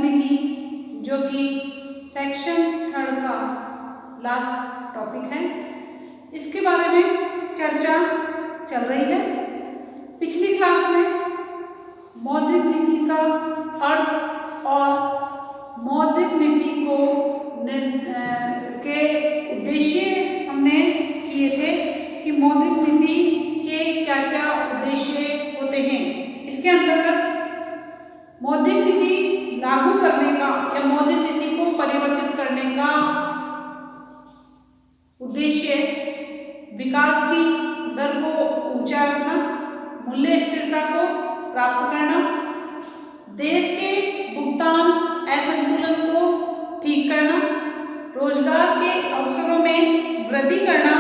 नीति, जो कि सेक्शन 3 का लास्ट टॉपिक है, इसके बारे में चर्चा चल रही है। पिछली क्लास में मौद्रिक नीति का अर्थ और मौद्रिक नीति को के उद्देश्य हमने किए थे कि मौद्रिक नीति के क्या क्या उद्देश्य होते हैं। इसके अंतर्गत मौद्रिक नीति लागू करने का या मौद्रिक नीति को परिवर्तित करने का उद्देश्य विकास की दर को ऊंचा रखना, मूल्य स्थिरता को प्राप्त करना, देश के भुगतान असंतुलन को ठीक करना, रोजगार के अवसरों में वृद्धि करना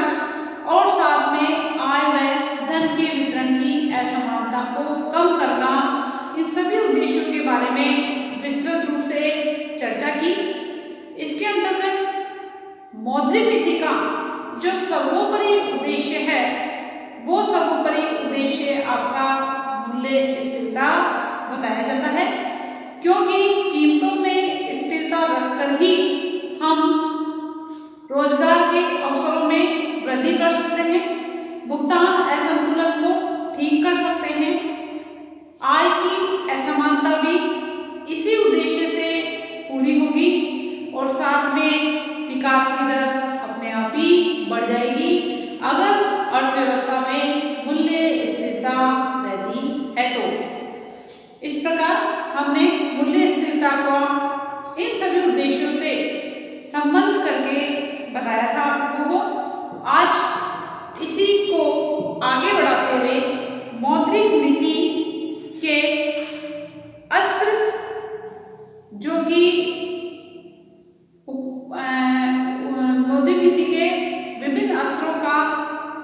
और साथ में आय व धन के वितरण की असमानता को कम करना, इन सभी उद्देश्यों के बारे में विस्तृत रूप से चर्चा की। इसके अंतर्गत मौद्रिक नीति का जो सर्वोपरि उद्देश्य है, वो सर्वोपरि उद्देश्य आपका मूल्य स्थिरता बताया जाता है, क्योंकि कीमतों में स्थिरता रखकर ही हम रोजगार के अवसरों में वृद्धि कर सकते हैं, भुगतान असंतुलन को ठीक कर सकते हैं, आय की असमानता भी इसी उद्देश्य से पूरी होगी और साथ में विकास की दर अपने आप ही बढ़ जाएगी अगर अर्थव्यवस्था में मूल्य स्थिरता रहती है तो। इस प्रकार हमने मूल्य स्थिरता का इन सभी उद्देश्यों से संबंध करके बताया था आप लोगों को। आज इसी को आगे बढ़ाते हुए मौद्रिक नीति के अस्त्र, जो कि मौद्रिक नीति के विभिन्न अस्त्रों का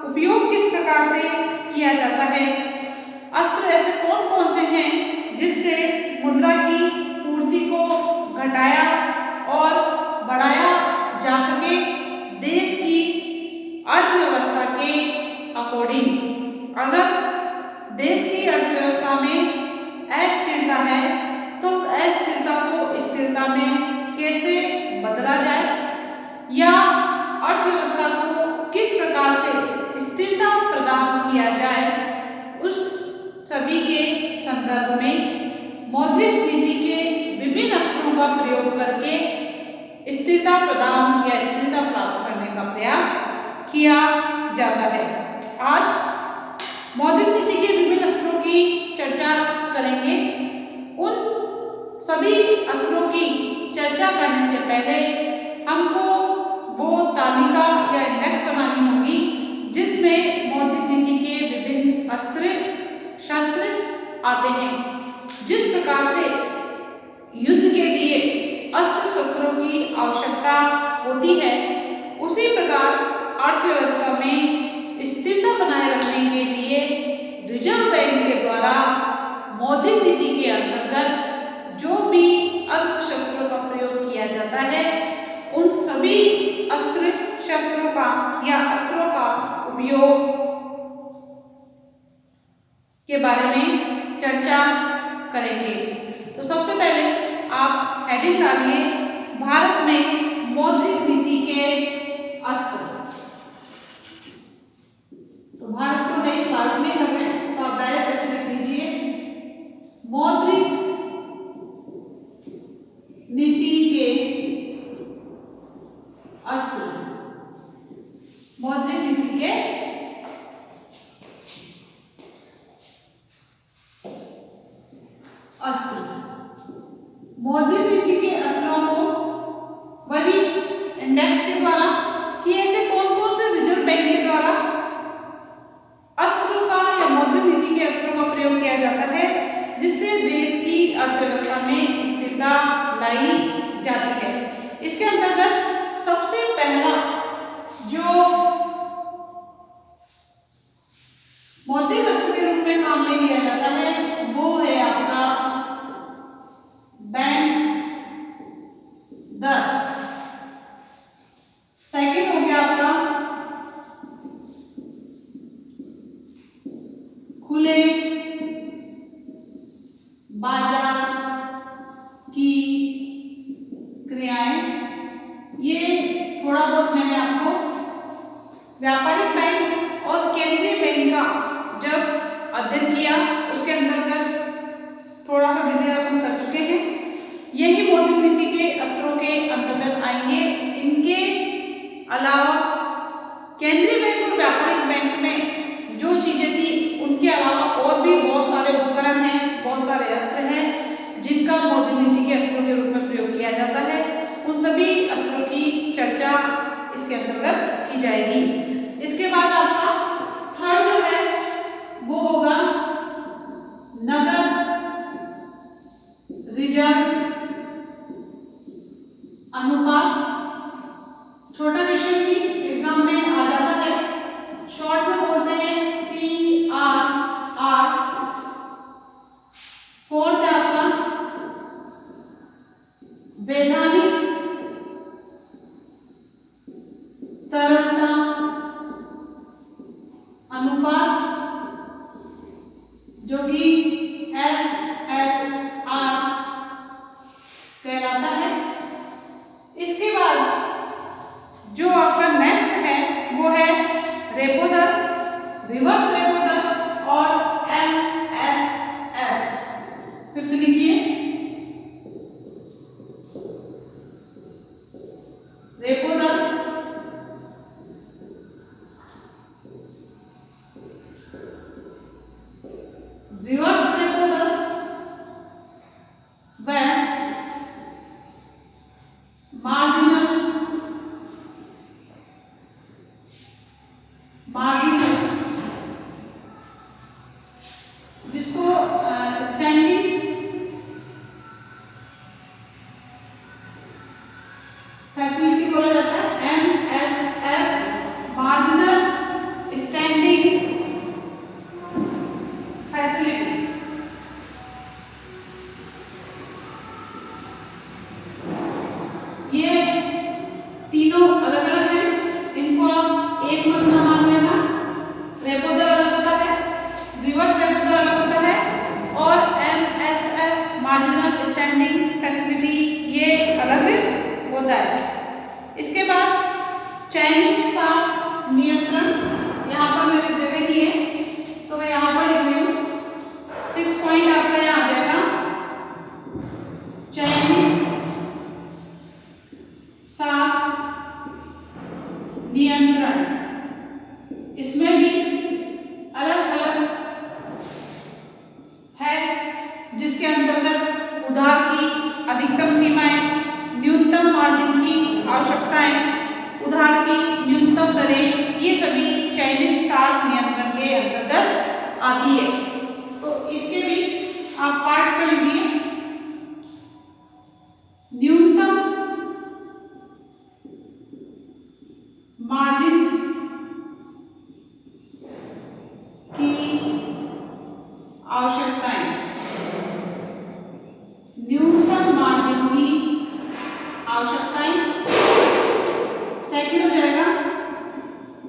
उपयोग किस प्रकार से किया जाता है, अस्त्र ऐसे कौन कौन से हैं जिससे मुद्रा की पूर्ति को घटाया और बढ़ाया जा सके देश की अर्थव्यवस्था के अकॉर्डिंग। अगर देश की अर्थव्यवस्था में अस्थिरता है तो अस्थिरता को स्थिरता में कैसे बदला जाए या अर्थव्यवस्था को किस प्रकार से स्थिरता प्रदान किया जाए, उस सभी के संदर्भ में मौद्रिक नीति के विभिन्न अस्त्रों का प्रयोग करके स्थिरता प्रदान या स्थिरता प्राप्त करने का प्रयास किया जाता है। आज मौद्रिक नीति के विभिन्न अस्त्रों की चर्चा करेंगे। उन सभी अस्त्रों की चर्चा करने से पहले हमको वो तालिका या इंडेक्स बनानी होगी जिसमें मौद्रिक नीति के विभिन्न अस्त्र शस्त्र आते हैं। जिस प्रकार से युद्ध के लिए अस्त्र शस्त्रों की आवश्यकता होती है, उसी प्रकार अर्थव्यवस्था में स्थिरता बनाए रखने के लिए रिजर्व बैंक के द्वारा मौद्रिक नीति के अंतर्गत जो भी अस्त्र शस्त्रों का प्रयोग किया जाता है, उन सभी अस्त्र शस्त्रों का या अस्त्रों का उपयोग के बारे में चर्चा करेंगे। तो सबसे पहले आप हेडिंग डालिए, भारत में मौद्रिक नीति के अस्त्र। तो भारत तो है, भारत में कर रहे हैं, तो आप डायरेक्ट ऐसे लिख लीजिए, मौद्रिक नीति के अस्त्र। मौद्रिक नीति के अस्त्र। मौद्रिक नीति के अस्त्रों को वही इंडेक्स के द्वारा कि ऐसे कौन कौन से रिजर्व बैंक के द्वारा अस्त्रों का या मौद्रिक नीति के अस्त्रों का प्रयोग किया जाता है जिससे देश की अर्थव्यवस्था में स्थिरता लाई जाती है। इसके अंतर्गत सबसे पहला जो मौद्रिक अस्त्र के रूप में काम में लिया जाता है वो है आपका बैंक दर। सेकंड हो गया आपका खुले बाजार की के अस्त्रों के रूप में प्रयोग किया जाता है, उन सभी अस्त्रों की चर्चा इसके अंतर्गत की जाएगी। इसके बाद आपका थर्ड जो है वो होगा नगद रिजर्व अनुपात। छोटा क्वेश्चन भी एग्जाम में आ जाता है, शॉर्ट में बोलते हैं CRR। फोर्थ है आपका वैधानिक तरलता अनुपात, जो कि SLR कहलाता है। इसके बाद जो आपका नेक्स्ट है वो है रेपो दर, रिवर्स रेपो दर और MSF। फिफ्थ लिखिए, रेपो दर, रिवर्स रेपो दर व मार्जिनल जिसको स्टैंडिंग फैसिलिटी बोला जाता है, MSF मार्जिनल स्टैंडिंग फैसिलिटी। ये तीनों अलग अलग हैं, इनको आप एक मत ना मान लेना। रेपो दर अलग होता है, रिवर्स रेपो दर अलग होता है और MSF मार्जिनल स्टैंडिंग फैसिलिटी ये अलग होता है। इसके बाद चयनित साख नियंत्रण, यहाँ पर मैंने जगह दी है तो मैं यहाँ पर लिख रही हूँ। 6 पॉइंट आपका यहाँ आ जाएगा, चयनित साख नियंत्रण। इसमें भी अलग अलग है, जिसके अंतर्गत उधार की अधिकतम सीमाएं, न्यूनतम मार्जिन की आवश्यकताएं, उधार की न्यूनतम दरें, ये सभी चयनित साख नियंत्रण के अंतर्गत आती है। तो इसके भी आप पाठ कर लीजिए। न्यूनतम मार्जिन की आवश्यकताएं, न्यूनतम मार्जिन की आवश्यकताएं। सेकंड हो जाएगा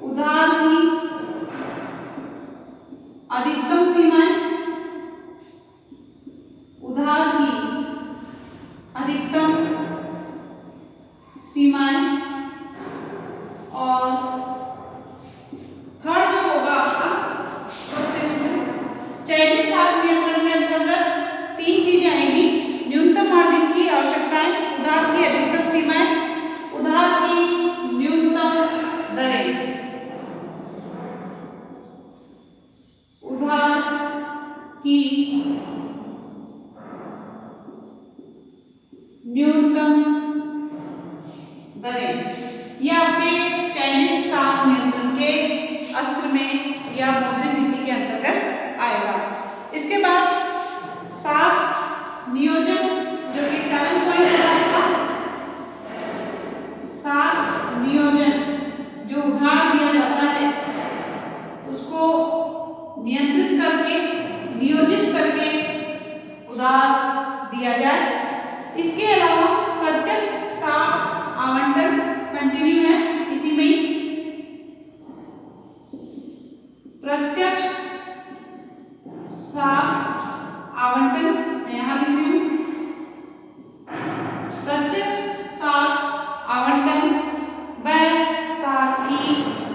उधार की अधिकतम सीमाएं, उधार की अधिकतम सीमाएं। और थर्ड जो होगा आपका फर्स्ट इसमें चयनित साख नियंत्रण के अंतर्गत 3 चीजें आएंगी, न्यूनतम मार्जिन की आवश्यकताएं, उधार की अधिकतम सीमाएं, उधार की न्यूनतम दरें। उधार की न्यूनतम दरें, ये आपके चयनित साख नियंत्रण के अस्त्र में या मौद्रिक नीति के अंतर्गत आएगा। इसके बाद साख नियोजन, जो कि 7 पॉइंट है आपका। साख नियोजन, जो उधार दिया जाता है उसको नियंत्रित करके, नियोजित करके उधार दिया जाए। इसके अलावा प्रत्यक्ष साख आवंटन कंटिन्यू है इसी में ही, प्रत्यक्ष साख आवंटन मैं यहां लिख रही हूं। प्रत्यक्ष साख आवंटन व साख की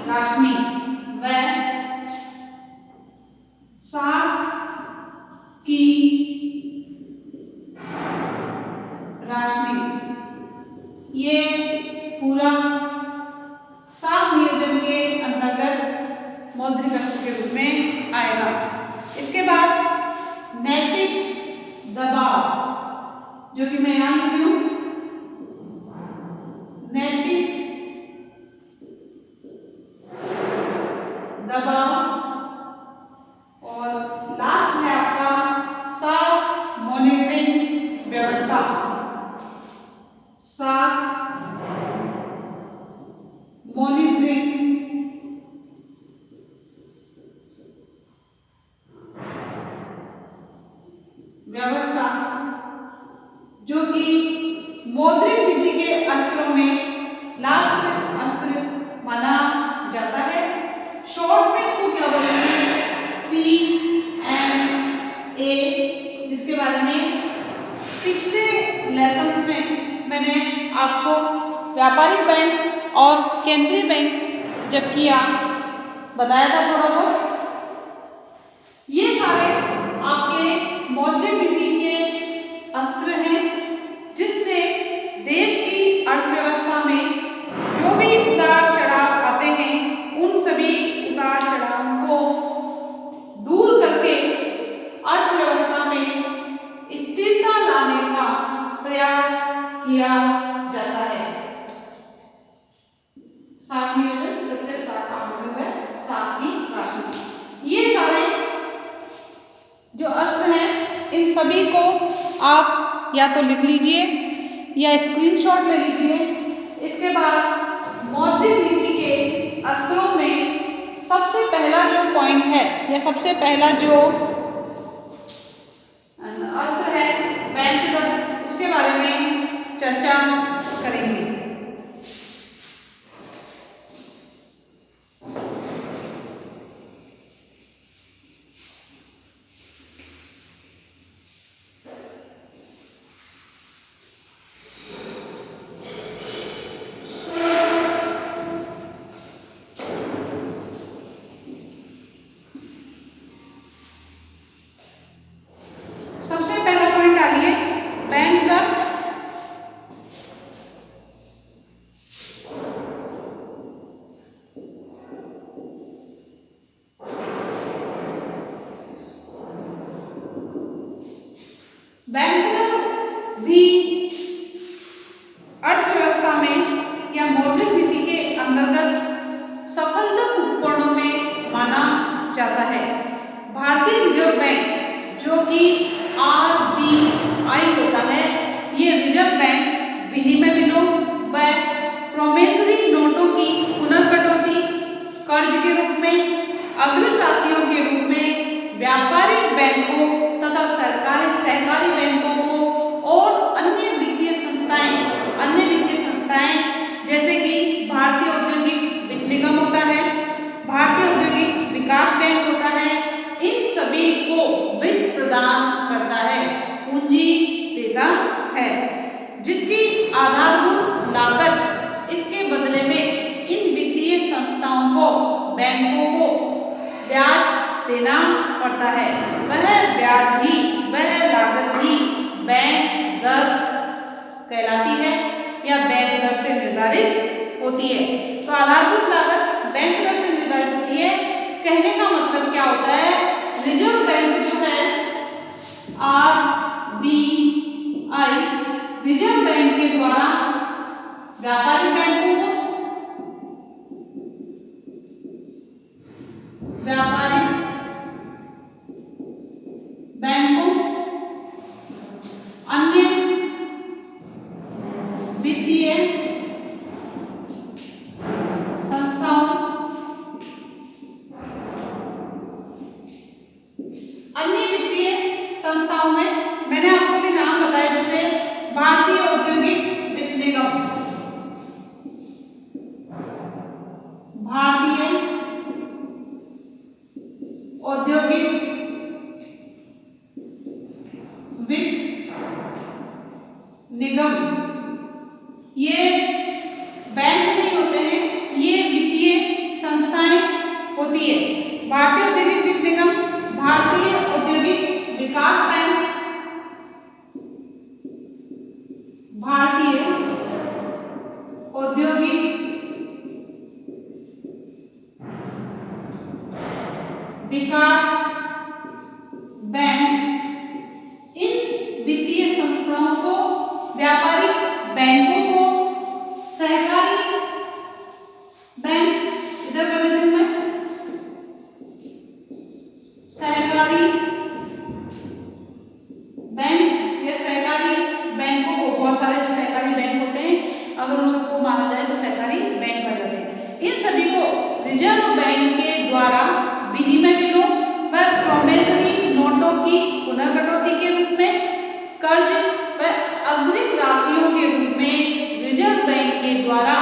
राशि व साख की राशि, ये जो कि मैं यहाँ लिख रही हूँ, नैतिक दबाव, और लास्ट है आपका साख मॉनिटरिंग व्यवस्था। साख मॉनिटरिंग व्यवस्था, जो कि मौद्रिक नीति के अस्त्रों में लास्ट अस्त्र माना जाता है। शॉर्ट में इसको क्या बोलेंगे, CMA, जिसके बारे में पिछले लेसन्स में मैंने आपको व्यापारिक बैंक और केंद्रीय बैंक जब किया बताया था थोड़ा बहुत। ये सारे आपके मौद्रिक नीति के अस्त्र हैं, जिससे देश की अर्थव्यवस्था में जो भी उतार चढ़ाव आते हैं, उन सभी उतार चढ़ाव को दूर करके अर्थव्यवस्था में स्थिरता लाने का प्रयास किया जाता है। साख नियोजन प्रत्येक साख आंदोलन है, साख की राशि। ये सारे जो अस्त्र हैं, इन सभी को आप या तो लिख लीजिए या स्क्रीनशॉट ले लीजिए। इसके बाद मौद्रिक नीति के अस्त्रों में सबसे पहला जो पॉइंट है या सबसे पहला जो अस्त्र है बैंक दर, उसके बारे में चर्चा करेंगे। सबसे पहला पॉइंट डालिए, बैंक दर। बैंक दर भी अर्थव्यवस्था में या मौद्रिक नीति के अंतर्गत सफलता उपकरणों में माना जाता है। भारतीय रिजर्व बैंक जो कि RBI होता है, ये रिजर्व बैंक विनिमय बिलों व प्रोमेसरी नोटों की पुनर्कटौती, कर्ज के रूप में, अग्रिम राशियों के रूप में व्यापारिक बैंकों तथा सरकारी सहकारी बैंकों को और अन्य वित्तीय संस्थाएं जैसे कि भारतीय औद्योगिक वित्त निगम होता है, भारतीय औद्योगिक विकास बैंक होता है, इन सभी को वित्त प्रदान करता है, पूंजी देता है, जिसकी आधारभूत लागत इसके बदले में इन वित्तीय संस्थाओं को, बैंकों को ब्याज देना पड़ता है। वह ब्याज ही, वह लागत ही बैंक दर कहलाती है या बैंक दर से निर्धारित होती है। तो आधारभूत लागत बैंक दर से निर्धारित होती है। कहने का मतलब क्या होता है, रिजर्व बैंक जो है RBI, रिजर्व बैंक के द्वारा व्यापारिक बैंकों को, व्यापारिक बैंकों, अन्य वित्तीय संस्थाओं, अन्य वित्तीय संस्थाओं में मैंने आपको भी नाम बताया, जैसे भारतीय औद्योगिक वित्त निगम, भारतीय औद्योगिक वित्त निगम, ये बैंक नहीं होते हैं, ये वित्तीय संस्थाएं होती है। भारतीय औद्योगिक वित्त निगम, भारतीय औद्योगिक विकास बैंक, भारतीय औद्योगिक विकास बैंक, इन वित्तीय संस्थाओं को व्यापारिक बैंकों को सहकारी बैंक, इधर कर देती हूं मैं, सहकारी बैंक या सहकारी बैंकों को, बहुत सारे जो सहकारी बैंक होते हैं अगर उन सबको माना जाए तो सहकारी बैंक कर जाते हैं। इन सभी को रिजर्व बैंक के द्वारा विनिमय बिलों व प्रोमिसरी नोटों की पुनर्कटौती के रूप में, कर्ज व अग्रिम राशियों के रूप में रिजर्व बैंक के द्वारा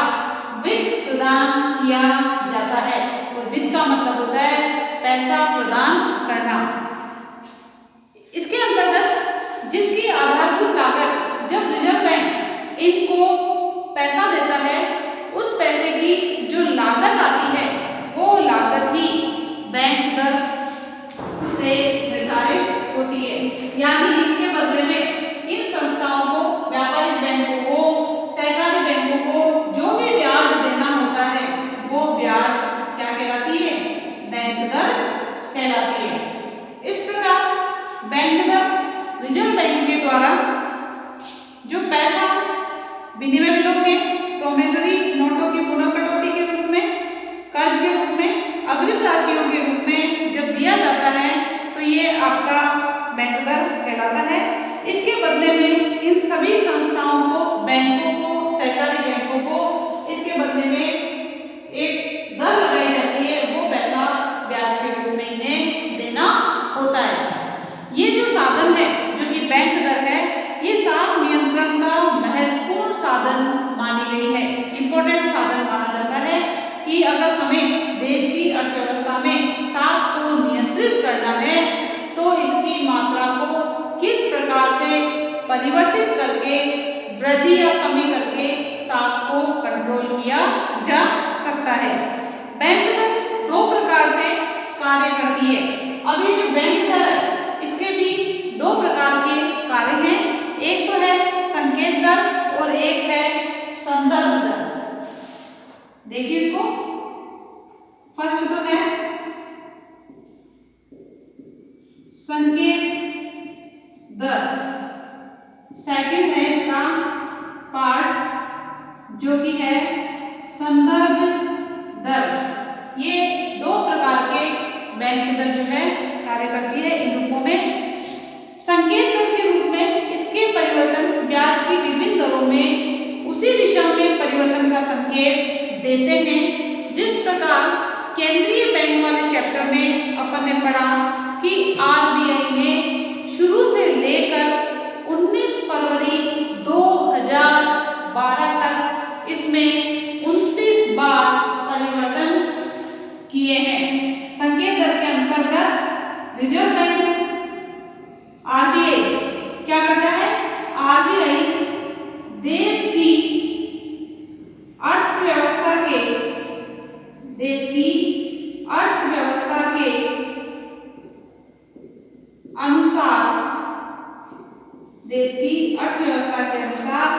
वित्त प्रदान किया जाता है। और वित्त का मतलब होता है पैसा प्रदान करना। इसके अंतर्गत जिसकी आधारभूत लागत, जब रिजर्व बैंक इनको पैसा देता है, उस पैसे की जो लागत आती है वो लागत ही बैंक दर से निर्धारित होती है। यानी इनके बदले में इन संस्थाओं को, व्यापारिक बैंकों को, सहकारी बैंकों को जो भी ब्याज देना होता है वो ब्याज क्या कहलाती है? बैंक दर कहलाती है। इस प्रकार बैंक दर रिजर्व बैंक के द्वारा जो पैसा विनिमय बिलों के, प्रोमिसरी नोटों की पुनर्कटौती के रूप में, कर्ज के रूप में, अग्रिम राशियों के रूप में जब दिया जाता है तो ये आपका बैंक दर कहलाता है। इसके बदले में इन सभी संस्थाओं को, बैंकों को, सहकारी बैंकों को इसके बदले में एक दर लगाई जाती है, वो पैसा ब्याज के रूप में इन्हें देना होता है। ये जो साधन है, जो कि बैंक दर है, ये साख नियंत्रण का महत्वपूर्ण साधन मानी गई है। इंपॉर्टेंट साधन माना जाता है कि अगर हमें देश की अर्थव्यवस्था में साख को नियंत्रित करना है तो इसकी मात्रा को किस प्रकार से परिवर्तित करके, वृद्धि या कमी करके साख को कंट्रोल किया जा सकता है। बैंक दर दो प्रकार से कार्य करती है। अब ये जो बैंक दर है इसके भी दो प्रकार के कार्य हैं। एक तो है संकेत दर और एक है संदर्भ दर। देखिए इसको, फर्स्ट तो है संकेत दर, सेकंड है इसका पार्ट जो कि है संदर्भ दर। ये दो प्रकार के बैंक दर जो है कार्य करती है। इन रूपों में संकेत दर के रूप में इसके परिवर्तन ब्याज की विभिन्न दरों में उसी दिशा में परिवर्तन का संकेत देते हैं। जिस प्रकार केंद्रीय बैंक वाले चैप्टर में अपन ने पढ़ा कि आरबीआई ने शुरू से लेकर 19 फरवरी 2012 तक इसमें 29 बार परिवर्तन किए हैं। संकेत दर के अंतर्गत रिजर्व बैंक आरबीआई क्या करता है? आरबीआई देश की अर्थव्यवस्था के अनुसार, देश की अर्थव्यवस्था के अनुसार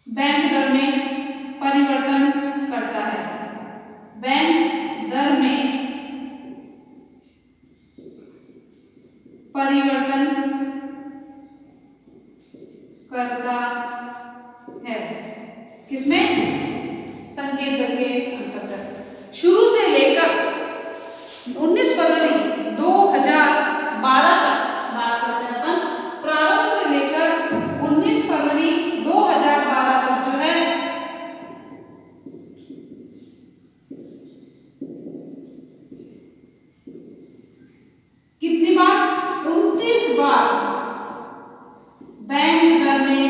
बैंक दर में परिवर्तन करता है। बैंक दर में परिवर्तन करता है। किसमें? संकेत दर के अंतर्गत। शुरू से लेकर 19 फरवरी 2012 तक बात करते हैं अपन। प्रारंभ से लेकर 19 फरवरी 2012 तक जो है कितनी बार? 29 बार बैंक दर में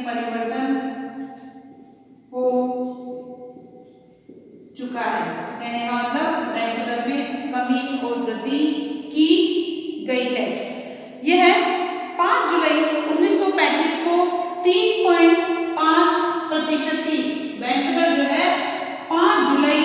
परिवर्तन हो चुका है। कहने का मतलब बैंक दर में कमी और वृद्धि की गई है। यह 5 जुलाई 1935 को 3.5% थी। बैंक दर जो है 5 जुलाई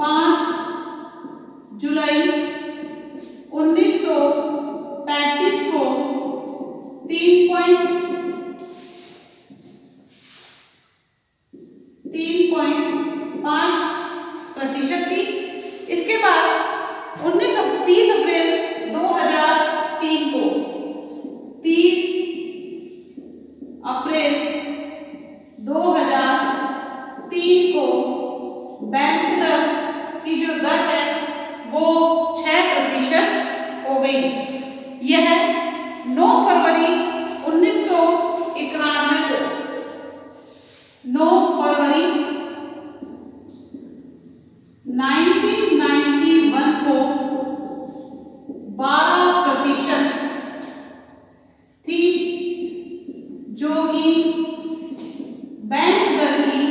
5 जुलाई 1935 को 3.5% थी। इसके बाद 30 अप्रैल 2003 को 30 अप्रैल 2003 को बैंक दर की जो दर है वो 6% हो गई। यह 9 फरवरी 1991 को 9 फरवरी 1991 को 12% थी, जो कि बैंक दर की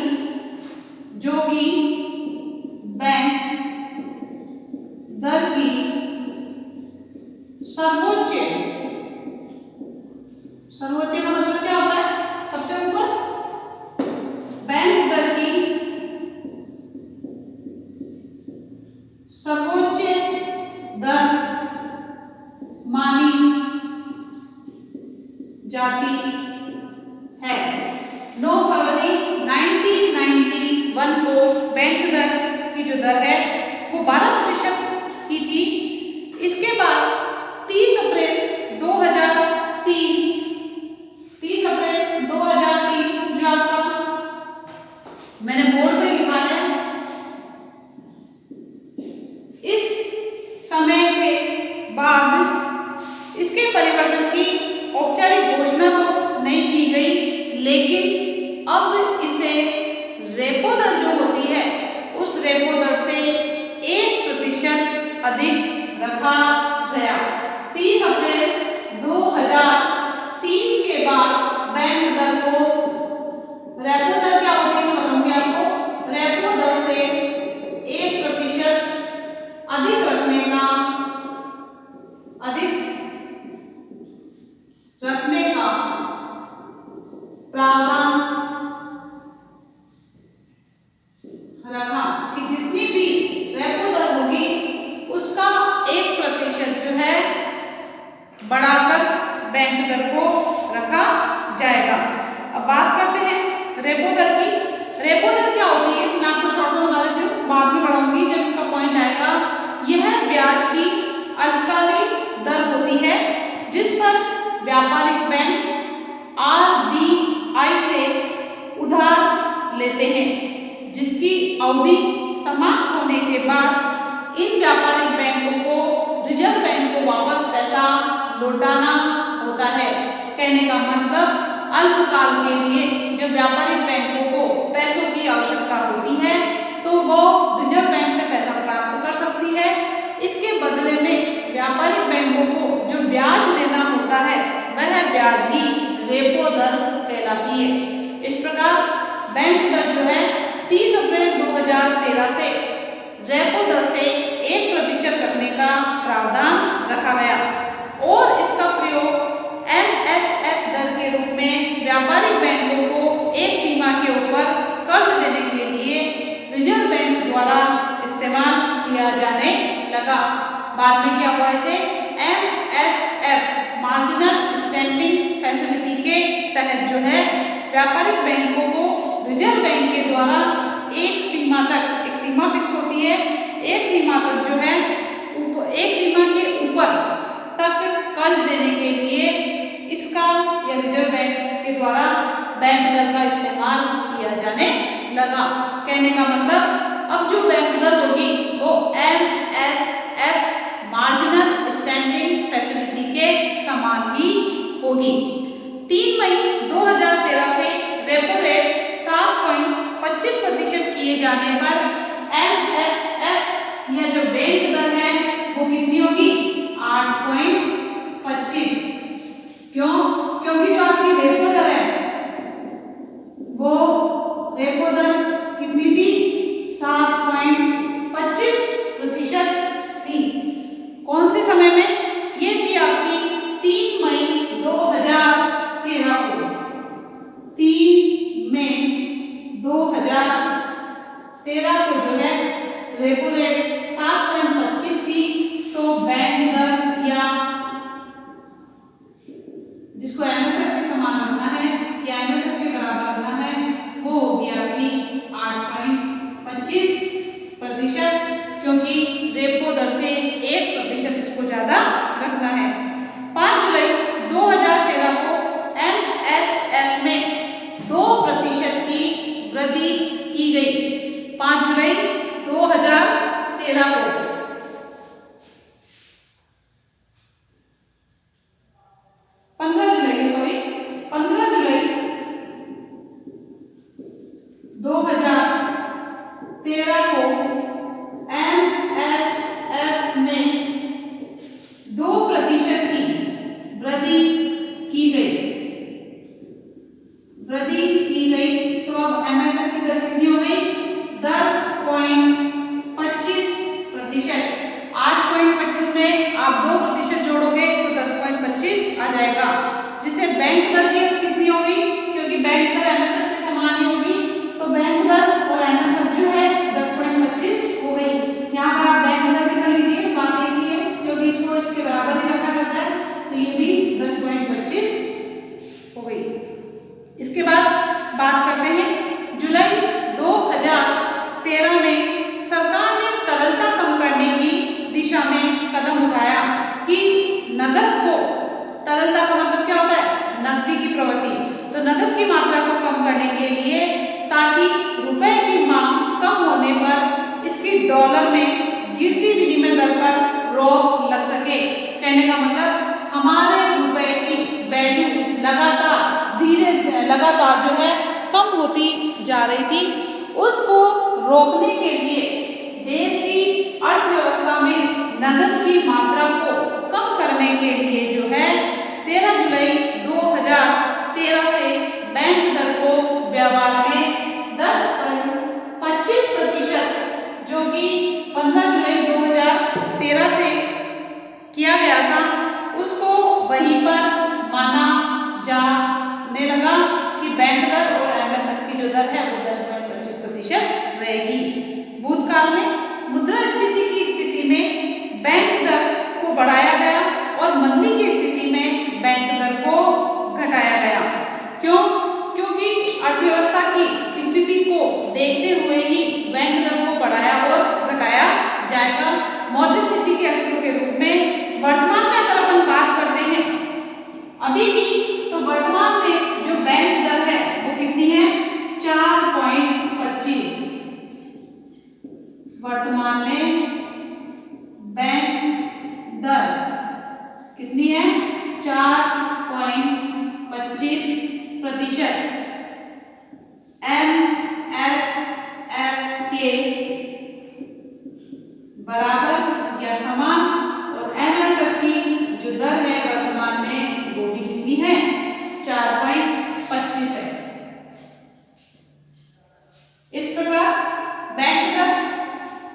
सर्वोच्च का मतलब क्या होता है? सबसे ऊपर। बैंक दर की सर्वोच्च दर मानी जाती है। 9 फरवरी 1991 को बैंक दर की जो दर है वो 12% की थी। इसके बाद 30 अप्रैल 2003 जो आपका मैंने बोर्ड पे लिखा है, इस समय के बाद इसके परिवर्तन की औपचारिक घोषणा तो नहीं की गई, लेकिन अब इसे रेपो दर जो होती है उस रेपो दर से 1% अधिक रखा गया। 30 अप्रैल 2003 के बाद बैंक दर को रेपो दर क्या होती है मैं बताऊंगी आपको। रेपो दर से 1% अधिक रखने का प्रावधान रखा कि जितनी भी रेपो दर होगी उसका 1% जो है बढ़ाकर बैंक दर को रखा जाएगा। अब बात करते हैं रेपो दर की। रेपो दर क्या होती है मैं आपको शॉर्ट में बता देती हूँ, बाद में पढ़ाऊंगी जब इसका पॉइंट आएगा। यह ब्याज की अल्पकालिक दर होती है जिस पर व्यापारिक बैंक RBI से उधार लेते हैं, जिसकी अवधि समाप्त होने के बाद इन व्यापारिक बैंकों को रिजर्व बैंक को वापस पैसा लौटाना होता है। कहने का मतलब अल्पकाल के लिए जब व्यापारिक बैंकों को पैसों की आवश्यकता होती है तो वो रिजर्व बैंक से पैसा प्राप्त कर सकती है। इसके बदले में व्यापारिक बैंकों को जो ब्याज देना होता है वह ब्याज ही रेपो दर कहलाती है। इस प्रकार बैंक दर जो है 30 अप्रैल 2013 से रेपो दर से 1% रखने का प्रावधान रखा गया और इसका प्रयोग MSF दर के रूप में व्यापारिक बैंकों को एक सीमा के ऊपर कर्ज देने के लिए रिजर्व बैंक द्वारा इस्तेमाल किया जाने लगा। बाद में क्या हुआ, इसे MSF मार्जिनल स्टैंडिंग फैसिलिटी के तहत जो है व्यापारिक बैंकों को रिजर्व बैंक के द्वारा एक सीमा फिक्स होती है, एक सीमा तक जो है एक सीमा के ऊपर तक कर्ज देने के लिए इसका या रिजर्व बैंक के द्वारा बैंक दर का इस्तेमाल किया जाने लगा। कहने का मतलब अब जो बैंक दर होगी वो MSF मार्जिनल स्टैंडिंग फैसिलिटी के समान ही होगी। 3 मई 2013 से रेपो रेट 7.25% किए जाने पर MSF यह जो बैंक दर है वो कितनी होगी 8.25। क्यों? क्योंकि जो आपकी रेपो दर है वो रेपो दर कितनी थी 7.25% थी। कौन से समय में? ये थी आपकी 3 मई 2013 को। 3 मई 2013 को जो है रेपो रेट 7.25 थी तो बैंक दर या जिसको एमएसएफ के समान रखना है या एमएसएफ के बराबर रखना है वो होगी आपकी 8.25%, क्योंकि रेपो दर से 1% इसको ज्यादा रखना है। 5 जुलाई 2013 को एमएसएफ में 2% की वृद्धि की गई। 5 जुलाई 2013 को 15 जुलाई 2013 को एमएसएफ में 2% की वृद्धि की गई। तो अब एमएसएफ की दर कितनी हो गई? 10.25%। 8.25 में आप 2% जोड़ोगे तो 10.25 आ जाएगा, जिसे बैंक दर भी कितनी होगी, क्योंकि बैंक दर एमएसएफ के समान ही होगी, तो बैंक दर और एमएसएफ जो है 10.25 हो गई। यहाँ पर आप बैंक दर भी कर लीजिए, बात एक ही है, क्योंकि इसको इसके बराबर ही रखा जाता है, तो ये भी 10.25 हो गई। इसके बाद बात करते हैं जुलाई 2013 में सरकार ने तरलता कम करने की दिशा में कदम उठाया कि नगद को, तरलता का मतलब क्या होता है? नकदी की प्रवृत्ति, तो नगद की मात्रा को कम करने के लिए, ताकि रुपए की मांग कम होने पर इसकी डॉलर में गिरती विनिमय दर पर रोक लग सके। कहने का मतलब हमारे रुपए की वैल्यू लगातार जो है कम होती जा रही थी, उसको रोकने के लिए देश की अर्थव्यवस्था में नगद की मात्रा को कम करने के लिए जो है 13 जुलाई 2013 से बैंक दर को व्यवहार में 10.25%, जो कि 15 जुलाई 2013 से किया गया था, उसको वहीं पर माना जाने लगा कि बैंक दर और एमएसएफ की जो दर है वो 10.25% रहेगी। भूतकाल में मुद्रास्फीति की स्थिति में बैंक दर को बढ़ाया गया और मंदी की स्थिति में बैंक दर को घटाया गया। क्यों? क्योंकि अर्थव्यवस्था की स्थिति को देखते हुए ही बैंक दर को बढ़ाया और घटाया जाएगा। मौद्रिक नीति के अस्त्रों के रूप में वर्तमान में अगर अपन बात करते हैं अभी भी, तो वर्तमान में जो बैंक दर है वो कितनी है? 4.25। वर्तमान में बैंक दर कितनी है? 4.25%। एमएसएफ के बराबर या समान, और एमएसएफ की जो दर है वर्तमान में वो भी कितनी है? 4.25 है। इस प्रकार बैंक दर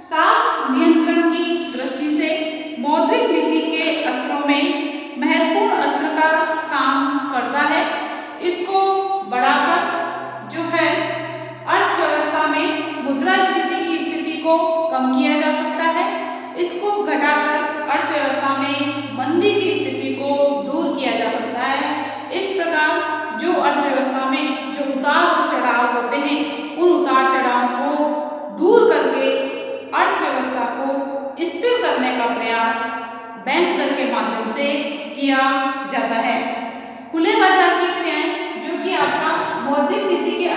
साख नियंत्रण की दृष्टि से मौद्रिक नीति के अस्त्रों में महत्वपूर्ण अस्त्र का काम करता है। इसको बढ़ाकर जो है अर्थव्यवस्था में मुद्रास्फीति की स्थिति को कम किया जा सकता है। इसको घटाकर अर्थव्यवस्था में मंदी की स्थिति को दूर किया जा सकता है। इस प्रकार जो अर्थव्यवस्था में जो उतार और चढ़ाव होते हैं, उन उतार चढ़ाव को दूर करके अर्थव्यवस्था को स्थिर करने का प्रयास बैंक दर के माध्यम से किया जाता है। खुले बाजार की क्रियाएं, जो कि आपका मौद्रिक नीति के